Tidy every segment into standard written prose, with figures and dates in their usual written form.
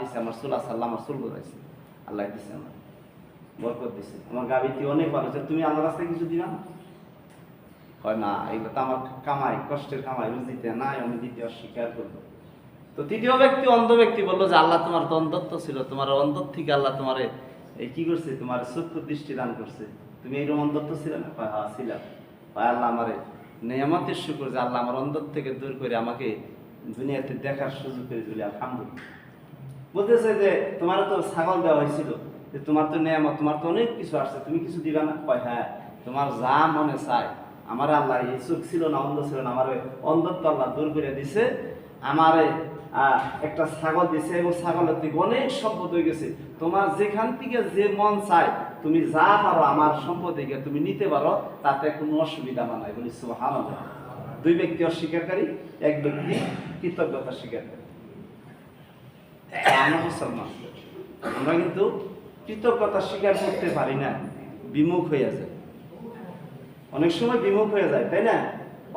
দিছে, আমার চুল আসাল্লাহ, আমার চুল বোঝাইছে, আল্লাহ দিছে, আমার বরকত দিছে, আমার গাবিতে অনেক ভালো হচ্ছে, তুমি আল্লাহ রাস্তায় কিছু দিবা না? হয় না, এগুলো তো আমার কামাই, কষ্টের কামাই, রুজিতে নাই, আমি দিতে অস্বীকার করবো। তো তৃতীয় ব্যক্তি, অন্ধ ব্যক্তি বললো যে আল্লাহ তোমার তো অন্ধত্ব ছিল, তোমার অন্ধত্ব থেকে আল্লাহ তোমারে এই কি করছে, তোমার চক্ষু দৃষ্টি দান করছে, তুমি এইরকম অন্ধত্ব ছিল না? হ্যাঁ ছিলাম। আল্লাহ আমারে নেয়ামতের শুকর যে আল্লাহ আমার অন্ধত্ব থেকে দূর করে আমাকে দুনিয়াতে দেখার সুযোগ করে দিলে, আলহামদুলিল্লাহ। বলতেছে যে তোমার তো ছাগল দেওয়া হয়েছিল, যে তোমার তো নেয়ামত, তোমার তো অনেক কিছু আসছে, তুমি কিছু দিবা না? কয় হ্যাঁ, তোমার যা মনে চায়। আমার আল্লাহ এই চোখ ছিল না, অন্ধ ছিল না, আমার অন্ধত্ব আল্লাহ দূর করে দিছে, আমার একটা ছাগল দিছে, এবং ছাগলের থেকে অনেক সম্পদ হয়ে গেছে, তোমার যেখান থেকে যে মন চায় তুমি যা পারো আমার সম্পদ থেকে তুমি নিতে পারো, তাতে কোনো অসুবিধা নাই। বলি সুবহানাল্লাহ। দুই ব্যক্তি অস্বীকারী, এক ব্যক্তি কৃতজ্ঞতা স্বীকারকারী। আমরা মুসলমান, আমরা কিন্তু কৃতজ্ঞতা স্বীকার করতে পারি না, বিমুখ হয়ে যায়, অনেক সময় বিমুখ হয়ে যায়, তাই না?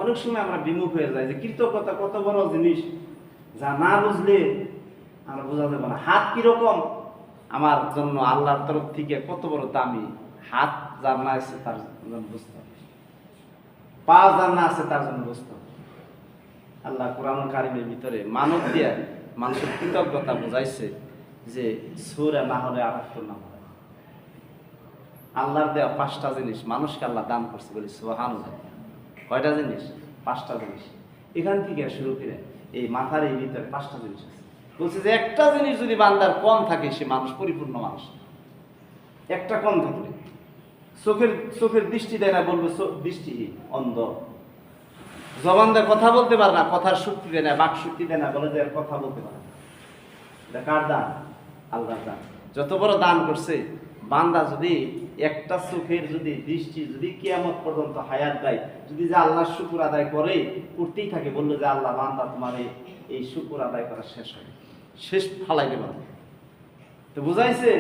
অনেক সময় আমরা বিমুখ হয়ে যাই যে কৃতজ্ঞতা কত বড় জিনিস, যা না বুঝলে আমরা বোঝা যাবে না। হাত কিরকম আমার জন্য আল্লাহর তরফ থেকে কত বড় দামি, হাত যার না আছে তার জন্য বুঝতে হবে, পা যার না আছে তার জন্য বুঝতে হবে। আল্লাহ কোরআনুল কারীমের ভিতরে মানব দিয়ে মানুষের কৃতজ্ঞতা বোঝাইছে যে সূরা নাহলে ৭৮ নম্বর, আল্লাহর দেওয়া 5টা জিনিস মানুষকে আল্লাহ দান করছে। বলি সুবহানাল্লাহ। কয়টা জিনিস? 5টা জিনিস। এখান থেকে শুরু করে এই মাথার এই ভিতরে 5টা জিনিস আছে। বলছে যে একটা জিনিস যদি বান্দার কম থাকে, সে মানুষ পরিপূর্ণ মানুষ। একটা কম থাকলে চোখের দৃষ্টি দেয় না, বলবে দৃষ্টিহীন, অন্ধ। জবান দিয়ে কথা বলতে পারে না, কথার শক্তি দেয় না, বাক শক্তি দেয় না, বলে যে কথা বলতে পারে না। এটা কার দান? আল্লাহর দান। যত বড় দান করছে, বান্দা যদি একটা চোখের যদি দৃষ্টি যদি কিয়ামত পর্যন্ত হায়াত দেয়, যদি যে আল্লাহর শুকর আদায় করে করতেই থাকে, বললো যে আল্লাহ বান্দা তোমার এই শুকর আদায় করা শেষ হয়, শেষ ফালাই দেব। তো বুঝাইছে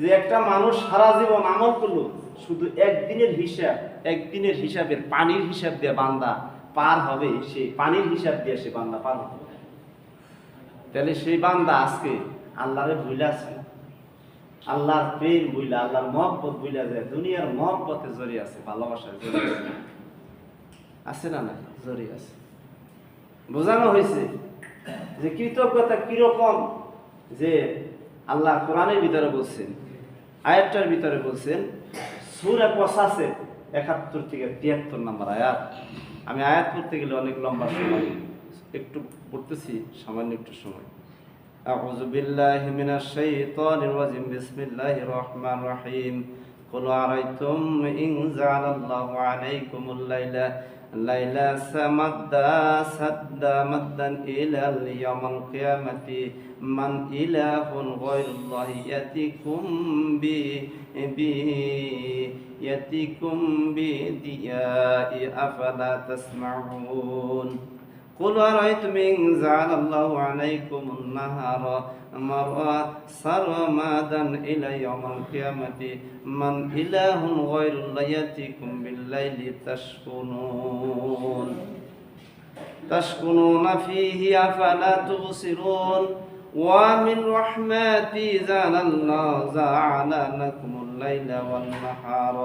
যে একটা মানুষ সারা জীবন আমল করলো, শুধু একদিনের হিসাবের পানির হিসাব দিয়ে বান্দা পার হবে, সে পানির হিসাব দিয়ে সে বান্দা পার হবে। তাহলে সেই বান্দা আজকে আল্লাহরে ভুলে আছে, আল্লাহর প্রেম বইলা, আল্লাহর মহব্বত বইলা যায়, দুনিয়ার মহব্বতে জড়িয়ে আছে, ভালোবাসায় জড়িয়ে আছে না? না, জড়িয়ে আছে। বোঝানো হয়েছে যে কৃতজ্ঞতা কিরকম, যে আল্লাহ কোরআনের ভিতরে বলছেন, আয়াতটার ভিতরে বলছেন, সূরা কসাসের ৭১ থেকে ৭৩ নম্বর আয়াত। আমি আয়াত পড়তে গেলে অনেক লম্বা সময়, একটু পড়তেছি, সামান্য একটু সময়। أعوذ بالله من الشيطان الرجيم بسم الله الرحمن الرحيم قل أرأيتم إن جعل الله عليكم الليل سدا مدا إلى يوم القيامة من إله غير الله يأتيكم بضياء أفلا تسمعون قل أرأيتم إن جعل الله عليكم النهار سرمدا إلى يوم القيامة من إله غير الله يأتيكم بالليل تسكنون فيه أفلا تبصرون ومن رحمته جعل لكم الليل والنهار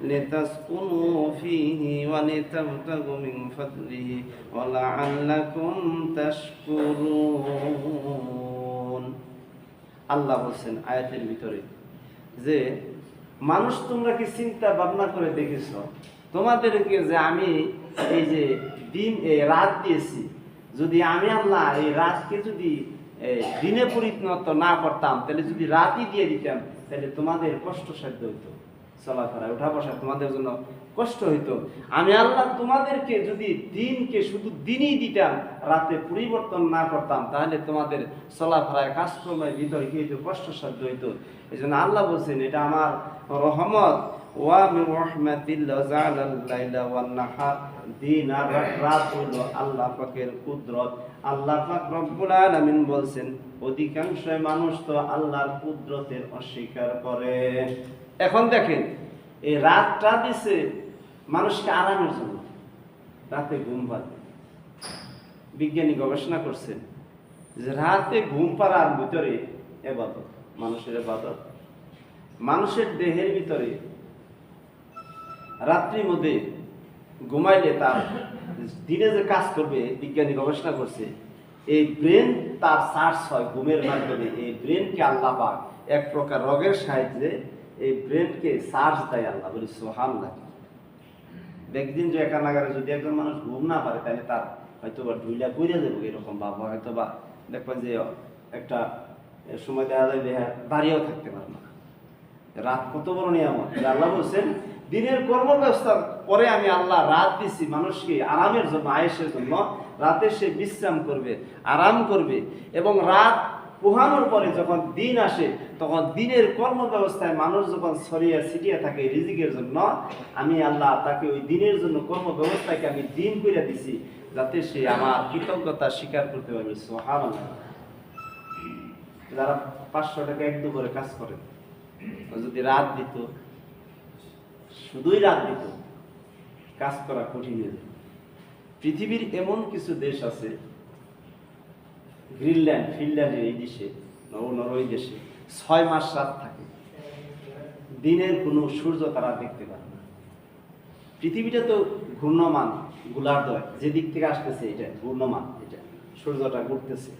لتسكنوا فيه ولتبتغوا من فضله ولعلكم تشكرون। আল্লাহ বলছেন আয়াতের ভিতরে যে মানুষ, তোমরা কি চিন্তা ভাবনা করে দেখেছো তোমাদেরকে যে আমি এই যে রাত দিয়েছি, যদি আমি আল্লাহ এই রাতকে যদি দিনে পরিণত না করতাম, তাহলে যদি রাতই দিয়ে দিতাম, তাহলে তোমাদের কষ্টসাধ্য হইতো, চলাফেরা উঠা বসা তোমাদের জন্য কষ্ট হইতো। আমি আল্লাহ তোমাদেরকে যদি দিনকে শুধু দিনই দিতাম, রাতে পরিবর্তন না করতাম, তাহলে তোমাদের চলাফেরায় কাজকর্মের ভিতরে কি হইতো? কষ্টসাধ্য হইতো। এই জন্য আল্লাহ বলছেন এটা আমার রহমত। ওয়া মিন রাহমাতিল্লাহ জাআলাল লাইলা ওয়ান নাহার, দিন আর রাত হলো আল্লাহ পাকের কুদরত। আল্লাহ পাক রব্বুল আলামিন বলছেন অধিকাংশ মানুষ তো আল্লাহর কুদরতের অস্বীকার করে। এখন দেখেন, এই রাতটা দিছে মানুষকে আরামের জন্য, রাতে ঘুম পাড়ে। বিজ্ঞানী গবেষণা করছেন যে রাতে ঘুম পাড়ার ভিতরে ইবাদত, মানুষের ইবাদত। মানুষের দেহের ভিতরে রাত্রির মধ্যে ঘুমাইলে তার দিনে যে কাজ করবে, বিজ্ঞানী গবেষণা করছে, এই ব্রেন তার চার্জ হয় ঘুমের মাধ্যমে। এই ব্রেনকে আল্লাহ পাক এক প্রকার রোগের সাহায্যে এই ব্রেনকে চার্জ দেয় আল্লাহ, বলি সুবহানাল্লাহ। একদিন যে একা নাগারে যদি একজন মানুষ ঘুম না পারে, তাহলে তার হয়তো বা ঢুইলা পড়ে যাবে, এরকম ভাব। হয়তো বা দেখবেন যে একটা সময় দেখা যায় যে দাঁড়িয়েও থাকতে পারে না। রাত কত বড় নিয়ামত! আল্লাহ বলছেন দিনের কর্মব্যবস্থার পরে আমি আল্লাহ রাত দিছি মানুষকে আরামের জন্য, আয়েশের জন্য। রাতে সে বিশ্রাম করবে, আরাম করবে, এবং রাত পোহানোর পরে যখন দিন আসে, তখন দিনের কর্মব্যবস্থায় মানুষ যখন ছড়িয়ে ছিটিয়ে থাকে রিজিকের জন্য, আমি আল্লাহ তাকে ওই দিনের জন্য কর্মব্যবস্থাকে আমি দিন করে দিছি, যাতে সে আমার কৃতজ্ঞতা স্বীকার করতে পারবে। সুবহানাল্লাহ। যারা 500 টাকা এক দুপুরে কাজ করে, যদি রাত দিত, শুধুই রাত দিত, কাজ করা কঠিন হয়ে যেত। পৃথিবীর এমন কিছু দেশ আছে, গ্রিনল্যান্ড, ফিনল্যান্ডের এই দেশে, নরওয়ে দেশে 6 মাস রাত থাকে, দিনের কোনো সূর্য তারা দেখতে পারে না। পৃথিবীটা তো ঘূর্ণমান গোলার্ধয়, যে দিক থেকে আসতেছে এটা ঘূর্ণমান, এটা সূর্যটা ঘুরতেছে।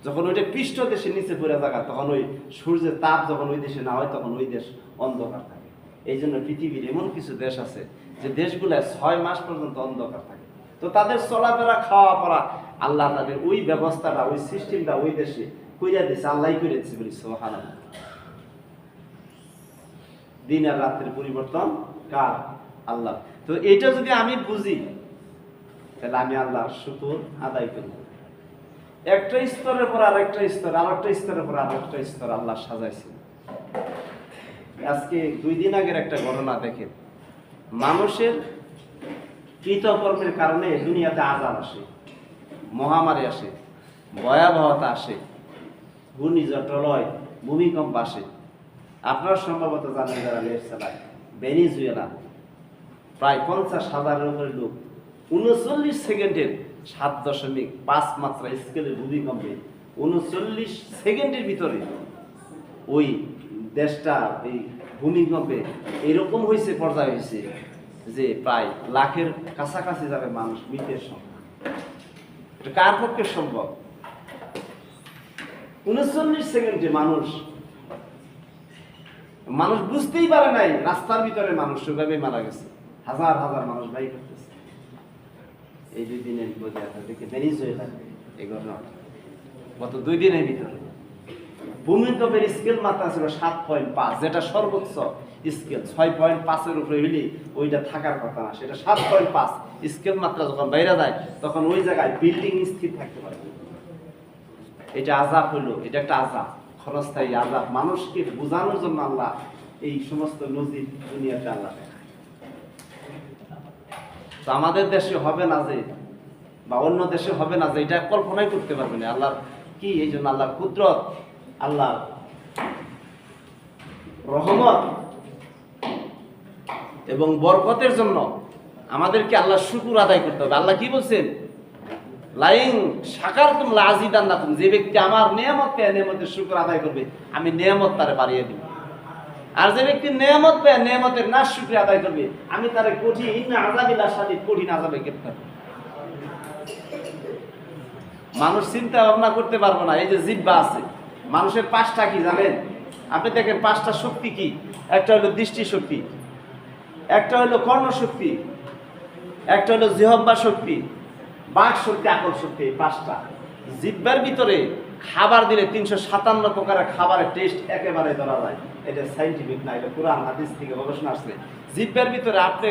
যখন ওইটা পৃষ্ঠ দেশে নিচে পড়ে থাকা, তখন ওই সূর্যের তাপ যখন ওই দেশে না হয়, তখন ওই দেশ অন্ধকার থাকে। এই জন্য পৃথিবীর এমন কিছু দেশ আছে যে দেশগুলায় 6 মাস পর্যন্ত অন্ধকার থাকে। তো তাদের চলাফেরা, খাওয়া পড়া, আল্লাহ তাদের ওই ব্যবস্থাটা, ওই সিস্টেমটা ওই দেশে কইরা দিয়েছে, আল্লাহ করে দিচ্ছে, বলি সুবহানাল্লাহ। দিন আর রাতের পরিবর্তন কার? আল্লাহ। তো এটা যদি আমি বুঝি, তাহলে আমি আল্লাহর শুকর আদায় করি। একটা স্তরের পর আরেকটা স্তর, আরেকটা স্তরের পর আরেকটা স্তর আল্লাহ সাজাইছে। আজকে 2 দিন আগের একটা ঘটনা দেখেন। মানুষের কৃতকর্মের কারণে দুনিয়াতে আযাব আসে, মহামারী আসে, ভয়াবহতা আসে, ঘূর্ণিঝড়, প্রলয়, ভূমিকম্প আসে। আপনারা সম্ভবত জানেন যারা নেট চালায়, ভেনিজুয়েলা প্রায় 50,000-এর উপরে লোক 39 সেকেন্ডের 7.5 মাত্রা স্কেলের ভূমিকম্পে 39 সেকেন্ডের ভিতরে ওই দেশটা এই ভূমিকম্পে এরকম হয়েছে, পর্যায়ে হয়েছে যে প্রায় লাখের কাছাকাছি যাবে মানুষ, মৃতের সংখ্যা। এটা কার পক্ষে সম্ভব? 39 সেকেন্ডে মানুষ বুঝতেই পারে নাই, রাস্তার ভিতরে মানুষ সেভাবে মারা গেছে, হাজার হাজার মানুষ বাই করতেছে। এই 2 দিনের মধ্যে আপনাদেরকে ভেনিজুয়েলা এই ঘটনাটা গত 2 দিনের ভিতরে ভূমিকম্পের স্কেল মাত্রা ছিল 7.5, যেটা সর্বোচ্চ স্কেল। 6.5-এর উপরে হইলে ওইটা থাকার কথা না, সেটা 7.5 স্কেল মাত্রা যখন বাইরে যায়, তখন ওই জায়গায় বিল্ডিং স্থির থাকতে পারে। এটা আযাব হলো, এটা একটা আযাব, ক্ষণস্থায়ী আযাব। মানুষকে বোঝানোর জন্য আল্লাহ এই সমস্ত নজির দুনিয়াতে আল্লাহ দেখায়। তো আমাদের দেশে হবে না যে, বা অন্য দেশে হবে না যে, এটা কল্পনাই করতে পারবে না। আল্লাহর কি, এই জন্য আল্লাহর কুদরত, আল্লাহর রহমত এবং বরকতের জন্য আমাদেরকে আল্লাহর শুকর আদায় করতে হবে। আল্লাহ কি বলছেন? লাইন শাকারতুম লাযিদান্নাকুম, যে ব্যক্তি আমার নিয়ামত পেয়ে নিয়ামতের শুকর আদায় করবে, আমি নিয়ামত তারে বাড়িয়ে দিব। আর যে ব্যক্তি নিয়ামত পেয়ে নিয়ামতের না শুকর আদায় করবে, আমি তারে কঠিন আযাবিল শাদীদ, কঠিন আযাবে গ্রেফতার করব। মানুষ চিন্তা ভাবনা করতে পারবো না। এই যে জিহ্বা আছে, মানুষের 5টা কি জানেন? আপনি দেখেন 5টা শক্তি কি? একটা হলো দৃষ্টি শক্তি, একটা হলো কর্ণ শক্তি, একটা হলো জিহ্বা শক্তি, বাক শক্তি, আকল শক্তি। 5টা জিহ্বার ভিতরে খাবার দিলে 357 প্রকারের খাবারের টেস্ট একেবারে ধরা যায়। এটা সাইন্টিফিক না, এটা কোরআন হাদিস থেকে গবেষণা আসছে। জিহ্বার ভিতরে আপনি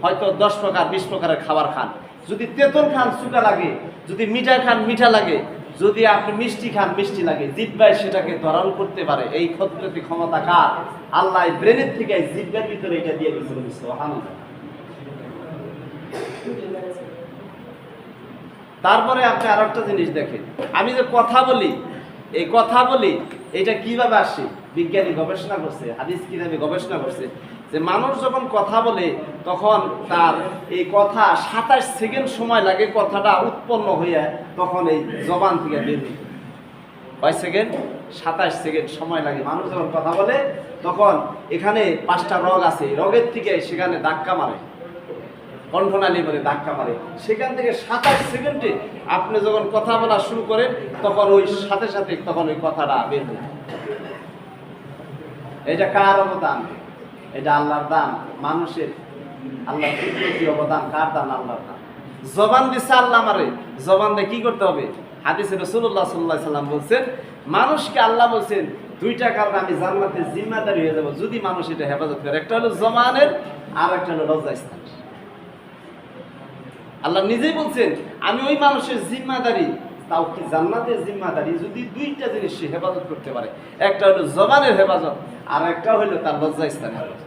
হয়তো 10 প্রকার 20 প্রকারের খাবার খান, যদি তেঁতুল খান চুকা লাগে, যদি মিঠা খান মিঠা লাগে, যদি আপনি মিষ্টি খান মিষ্টি লাগে। জিহ্বায় সেটাকে ধারণ করতে পারে, এই ক্ষত্রতি ক্ষমতা কার? আল্লাহ ব্রেনের থেকে জিহ্বার ভিতরে এটা দিয়ে দিয়েছিল। সুবহানাল্লাহ। তারপরে আপনি আর একটা জিনিস দেখেন, আমি যে কথা বলি, এই কথা বলি এটা কিভাবে আসে? বিজ্ঞানী গবেষণা করছে, হাদিস কিতাবে গবেষণা করছে যে মানুষ যখন কথা বলে, তখন তার এই কথা 27 সেকেন্ড সময় লাগে কথাটা উৎপন্ন হয়ে, তখন এই জবান থেকে বের হয়। কয় সেকেন্ড? 27 সেকেন্ড সময় লাগে। মানুষ যখন কথা বলে তখন এখানে 5টা রগ আছে, রগের থেকে সেখানে ধাক্কা মারে, কণ্ঠনালী বলে ধাক্কা মারে, সেখান থেকে 27 সেকেন্ডে আপনি যখন কথা বলা শুরু করেন তখন ওই সাথে সাথে তখন ওই কথাটা বের হয়। এটা কার অবদান? এটা আল্লাহর দান, মানুষের। আল্লাহর কুদরতি অবদান কার দান? আল্লাহর দান। জবান দিছে আল্লাহ আমারে, জবান দিয়ে কি করতে হবে? হাদিসে রাসূলুল্লাহ সাল্লাল্লাহু আলাইহি সাল্লাম বলছেন, মানুষকে আল্লাহ বলছেন 2টা কারণে আমি জান্নাতের জিম্মাদারি হয়ে যাব যদি মানুষ এটা হেফাজত করে। একটা হলো জবানের, আর একটা হলো লজ্জাস্থান। আল্লাহ নিজেই বলছেন আমি ওই মানুষের জিম্মাদারি, তাও কি জান্নাতের জিম্মাদারি, যদি 2টা জিনিস সে হেফাজত করতে পারে। একটা হলো জবানের হেফাজত, আর একটা হলো তার লজ্জাস্থানের হেফাজত।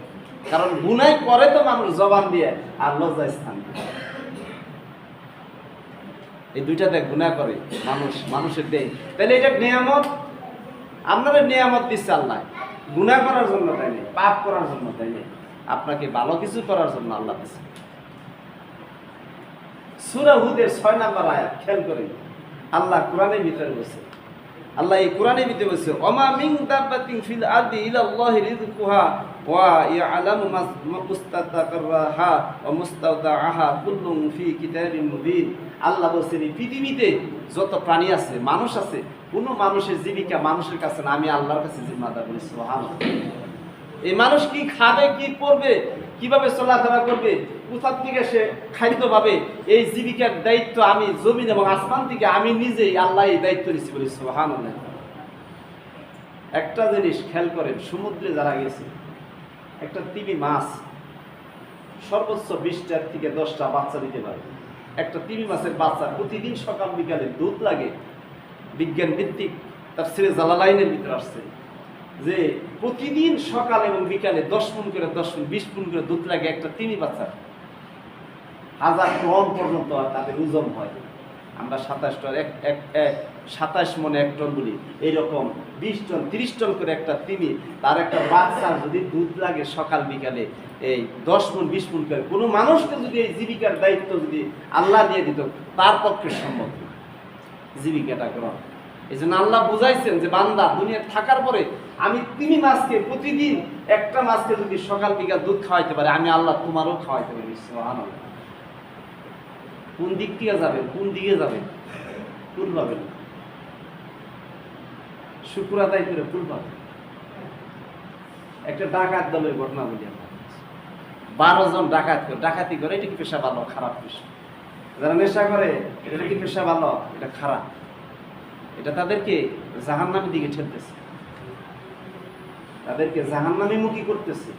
কারণ গুনাহ করে তো মানুষ জবান দিয়ে আর লজ্জাস্থান দিয়ে। এই 2টাতে গুনাহ করে মানুষ, মানুষের দেয়। তাহলে এটা নিয়ামত, আপনাদের নিয়ামত দিচ্ছে আল্লাহ, গুনাহ করার জন্য তাই নেই, পাপ করার জন্য তাই নেই, আপনাকে ভালো কিছু করার জন্য আল্লাহ দিচ্ছে। সূরা হুদের 6 নম্বর আয়াত খেয়াল করেন, আল্লাহ কোরআনের ভিতরে বলছে, আল্লাহ এই কোরআনের ভিতরে বলছে, ওমা মিন দাব্বাতিন ফিল আরদি ইলাল্লাহি রিজকুহা ওয়া ইয়ালামু মুস্তাকাররাহা ওয়া মুস্তাওদাআহা কুল্লুন ফি কিতাবিন মুবিন। আল্লাহ বলছেন এই পৃথিবীতে যত প্রাণী আছে, মানুষ আছে, কোনো মানুষের জীবিকা মানুষের কাছে না, আমি আল্লাহর কাছে জিম্মাদার। বলি সুবহানাল্লাহ। এই মানুষ কি খাবে, কি পরবে, কিভাবে চলাফেরা করবে, কোথা থেকে সে খাদ্য পাবে, এই জীবিকার দায়িত্ব আমি জমিন এবং আসমান থেকে আমি নিজেই আল্লাহ এই দায়িত্ব নিচ্ছি। বলি সুবহানাল্লাহ। একটা জিনিস খেয়াল করেন, সমুদ্রে যারা গেছে, একটা তিমি মাছ সর্বোচ্চ 20টা থেকে 10টা বাচ্চা দিতে পারে। একটা তিমি মাছের বাচ্চা প্রতিদিন সকাল বিকালে দুধ লাগে। বিজ্ঞান ভিত্তিক তাফসীরে জালালাইনের ভিতরে আসছে যে প্রতিদিন সকাল এবং বিকালে 10 পুন করে 10 পুন 20 পুন করে দুধ লাগে একটা তিমি বাচ্চা। 1000 টন পর্যন্ত তাদের ওজন হয়। আমরা 27 মনে 1 টন বলি, এইরকম 20 টন 30 টন করে একটা তিমি, তার একটা বাচ্চা যদি দুধ লাগে সকাল বিকালে এই 10 পুন 20 পুন করে, কোনো মানুষকে যদি এই জীবিকার দায়িত্ব যদি আল্লাহ দিয়ে দিত তার পক্ষে সম্ভব জীবিকাটা গ্রহণ। এই জন্য আল্লাহ বুঝাইছেন যে বান্দা দুনিয়া থাকার পরে আমি তিমি মাছকে প্রতিদিন একটা মাছকে যদি সকাল বিকাল দুধ খাওয়াইতে পারে, আমি আল্লাহ তোমারও খাওয়াইতে পারি। সুবহানাল্লাহ। কোন দিক থেকে যাবেন, কোন দিকে যাবেন, ফুল পাবেন, শুকর আদায় করে ফুল পাবেন। একটা ডাকাত দলের ঘটনা বলি আমরা। 12 জন ডাকাতি করে, এটা কি পেশা ভালো খারাপ পেশা? যারা নেশা করে এটা কি পেশা ভালো, এটা খারাপ, এটা তাদেরকে জাহান্নামের দিকে ঠেলতেছে, তাদেরকে জাহান্নামে মুখী করতেছে।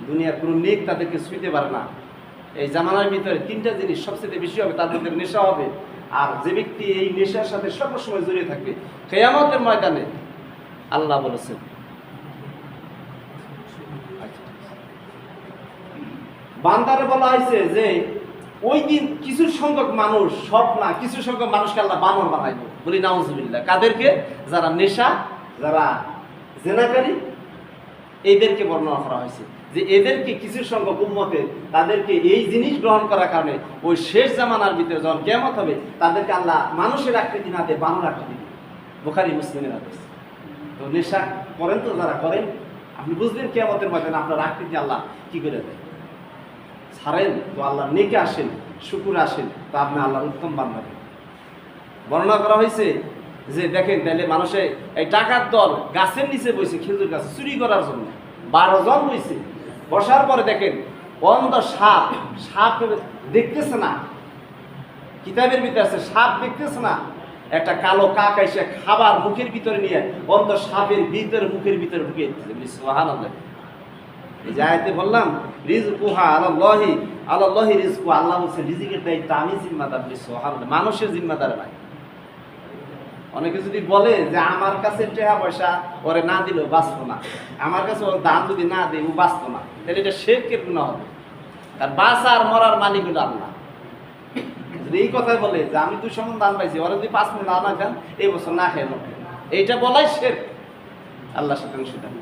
দুনিয়ার কোনো নেক তাদেরকে ছুঁইতে পারে না। এই জামানার ভিতরে 3টা জিনিস সবচেয়ে বেশি হবে, তার মধ্যে নেশা হবে, আর যে ব্যক্তি এই নেশার সাথে সবসময় জড়িয়ে থাকবে কিয়ামতের ময়দানে আল্লাহ বলেছেন। বান্দারে বলা হয়েছে যে ওই দিন কিছু সংখ্যক মানুষ, সব না, কিছু সংখ্যক মানুষকে আল্লাহ বানর বানাইব। বলি নাউজুবিল্লাহ। কাদেরকে? যারা নেশা, যারা জেনাকারী, এদেরকে বর্ণনা করা হয়েছে যে এদেরকে কিছু সংখ্যক উম্মতে তাদেরকে এই জিনিস গ্রহণ করার কারণে ওই শেষ জামানার ভিতরে যখন কিয়ামত হবে তাদেরকে আল্লাহ মানুষের আকৃতি না দিয়ে বানর আকৃতি দিবে। বুখারী মুসলিমের হাদিস। তো নেশা করেন তো যারা করেন, আপনি বুঝবেন কিয়ামতের ময়দানে আপনার আকৃতি আল্লাহ কি করে দেয়। ছাড়েন তো আল্লাহ নেকে আসেন, শুকুরে আসেন, তো আপনি আল্লাহর উত্তম বান্দা। বর্ণনা করা হয়েছে যে দেখেন তাহলে মানুষে এই ডাকাত দল গাছের নিচে বসে, খেজুর গাছ চুরি করার জন্য 12 জন বসে, বসার পরে দেখেন অন্ধ সাপ, সাপ দেখতেছে না, কিতাবের ভিতরে আছে সাপ দেখতেছে না, একটা কালো কাক এসে খাবার মুখের ভিতরে নিয়ে অন্ধ সাপের ভিতরে মুখের ভিতরে ঢুকিয়ে দিচ্ছে। সুবহানাল্লাহ। এই যে আয়াতে বললাম রিজকুহা আলাল্লাহি, আলাল্লাহি রিজকু, আল্লাহ বলছে রিজিকের দায়িত্ব আমি জিম্মাদার। সুবহানাল্লাহ। মানুষের জিম্মাদার নাই। অনেকে যদি বলে যে আমার কাছে টাকা পয়সা ওরে না দিলেও বাঁচতো না, আমার কাছে ওর দান যদি না দেয় ও বাঁচতো না, তাহলে এটা শিরকের গুনাহ হবে। তার বাঁচা আর মরার মালিক হলো আল্লাহ। যদি এই কথাই বলে যে আমি 200 মণ দান পাইছি, ওরা যদি 5 মণ না দেন এই বছর না খেয়ে নেব, এইটা বলাই শিরক। আল্লাহর সাথে অংশীদার।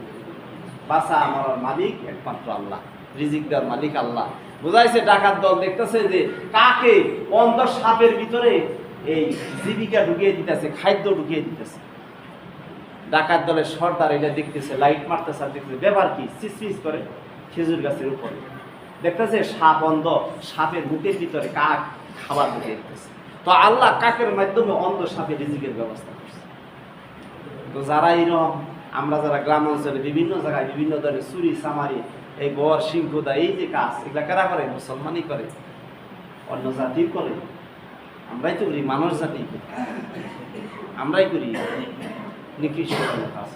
বাঁচা মরার মালিক একমাত্র আল্লাহ, রিজিক দেওয়ার মালিক আল্লাহ। বুঝাইছে ডাকাত দল দেখতেছে যে কাকে অন্ধ সাপের ভিতরে এই জীবিকা ঢুকিয়ে দিতেছে, খাদ্য ঢুকিয়ে দিতেছে। ডাকাত দলের সর্দার এটা দেখতেছে, লাইট মারতেছে আর দেখতেছে ব্যাপার কি, চিসমিস করে খেজুর গাছের উপরে দেখতেছে সাপ অন্ধ, সাপের মুখের ভিতরে কাক খাবার ঢুকে দিতেছে। তো আল্লাহ কাকের মাধ্যমে অন্ধ সাপের রিজিকের ব্যবস্থা করছে। তো যারা এরকম, আমরা যারা গ্রাম অঞ্চলে বিভিন্ন জায়গায় বিভিন্ন ধরনের চুরি চামারি, এই গড় সিংহদা, এই যে কাজ, এগুলা কারা করে? মুসলমানই করে, অন্য জাতি করে? আমরাই তো করি, মানুষ জাতি আমরাই করি নিকৃষ্ট কাজ।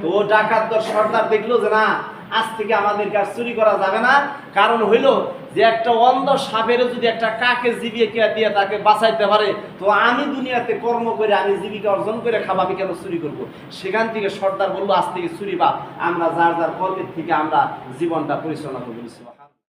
তো ডাকাত দল সর্দার দেখলো যে না, আজ থেকে আমাদের কাজ চুরি করা যাবে না। কারণ হইল যে একটা অন্ধ সাপেরও যদি একটা কাকে জীবিকা দিয়ে তাকে বাঁচাইতে পারে, তো আমি দুনিয়াতে কর্ম করে আমি জীবিকা অর্জন করে খাবো, আমি কেন চুরি করবো? সেখান থেকে সর্দার বললো আজ থেকে চুরি বা আমরা যার যার কর্মের থেকে আমরা জীবনটা পরিচালনা করবো।